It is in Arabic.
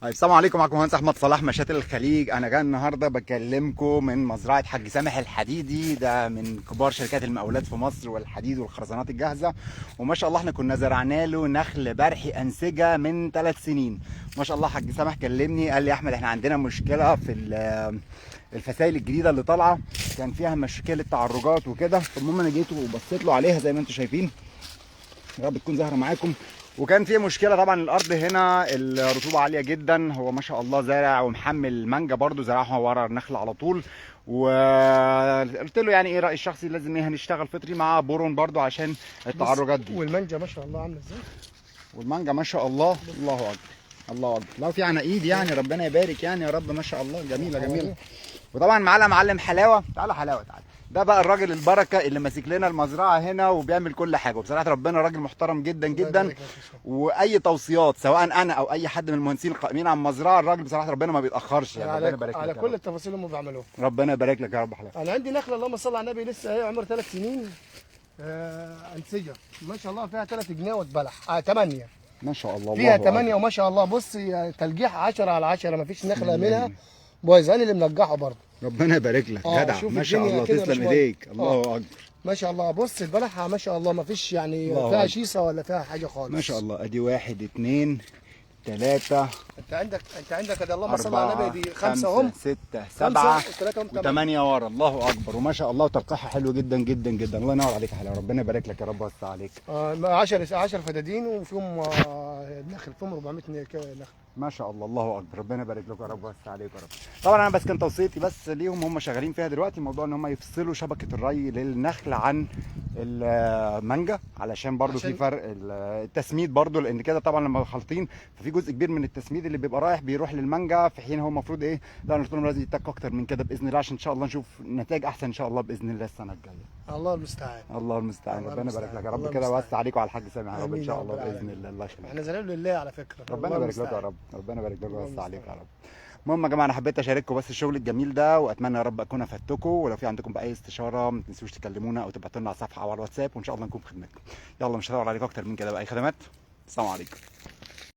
طيب السلام عليكم، معكم مهندس احمد صلاح مشاتل الخليج. انا جاي النهارده بكلمكم من مزرعه حاج سامح الحديدي، ده من كبار شركات المقاولات في مصر والحديد والخرسانات الجاهزه. وما شاء الله احنا كنا زرعنا له نخل برحي انسجه من 3 سنين. ما شاء الله حاج سامح كلمني قال لي يا احمد احنا عندنا مشكله في الفسائل الجديده اللي طالعه، كان فيها مشكله تعرجات وكده. فالمهم انا جيت وبصيت له عليها زي ما انتم شايفين، يا رب تكون ظاهره معاكم. وكان في مشكله طبعا، الارض هنا الرطوبه عاليه جدا. هو ما شاء الله زارع ومحمل مانجا برده، زرعها ورا النخل على طول. وقلت له يعني ايه رايي الشخصي، لازم ايه هنشتغل فطري مع بورون برده عشان التعرجات دي. والمانجا ما شاء الله عامله ازاي؟ والمانجا ما شاء الله، الله اكبر الله اكبر. لو في عناقيد يعني ربنا يبارك يعني يا رب، ما شاء الله جميله جميله. وطبعا معانا معلم حلاوه، تعالى حلاوه تعالى. ده بقى الراجل البركه اللي ماسك لنا المزرعه هنا وبيعمل كل حاجه، وبصراحه ربنا راجل محترم جدا جدا. واي توصيات سواء انا او اي حد من المهندسين القائمين على المزرعه، الراجل بصراحه ربنا ما بيتاخرش يعني. ربنا يبارك لك على كل التفاصيل اللي هم بيعملوها. ربنا يبارك لك يا رب حلاوه. انا عندي نخله اللهم صل على النبي لسه هي عمر 3 سنين، انسجه ما شاء الله، فيها 3 جنيه واتبلح 8 ما شاء الله، فيها 8 وما شاء الله. بص تلجيح 10 على 10، ما فيش نخله منها بايظه. انا اللي منجحه برضه. ربنا يبارك لك جدع، ما شاء الله تسلم ايديك، الله اكبر ما شاء الله. بص البلحه ما شاء الله ما فيش يعني فيها شيصه ولا فيها حاجه خالص. ما شاء الله. ادي 1 2 3 انت عندك ادي اللهم صل على النبي، دي 5 اهم 6 7 و8 ورا، الله اكبر وما شاء الله. وتلقيحها حلو جدا جدا جدا. الله ينور عليك يا حلاوه، ربنا يبارك لك يا رب ويوسع عليك. 10 فدادين وفيهم نخل، فيهم 400 نخل ما شاء الله، الله اكبر. ربنا يبارك لكم يا رب ويوسع عليك يا رب. طبعا انا بس كان توصيتي بس ليهم، هم شغالين فيها دلوقتي، موضوع ان هم يفصلوا شبكه الري للنخل عن المانجا، علشان برضو في فرق التسميد برضو، لان كده طبعا لما خالطين ففي جزء كبير من التسميد اللي بيبقى رايح بيروح للمانجا، في حين هو المفروض ايه، لا قلت لهم لازم يتك اكتر من كده باذن الله، عشان ان شاء الله نشوف نتائج احسن ان شاء الله باذن الله السنه الجايه. الله المستعان، الله المستعان. ربنا يبارك لك يا رب كده، ويوسع عليكم على الحاج سامح يا رب ان شاء الله باذن الله. الله يخليك، احنا زعلانين لله على فكره. ربنا يبارك لكم يا رب، ربنا يبارك لكم ويوسع عليكم يا رب. المهم يا جماعه انا حبيت اشارككم بس الشغل الجميل ده، واتمنى يا رب اكون افدتكم. ولو في عندكم بقى اي استشاره ما تنسوش تكلمونا او تبعتوا لنا على الصفحه او على الواتساب، وان شاء الله نكون في خدمتكم. يلا مش هطول عليكم اكتر من كده، باي خدمات. السلام عليكم.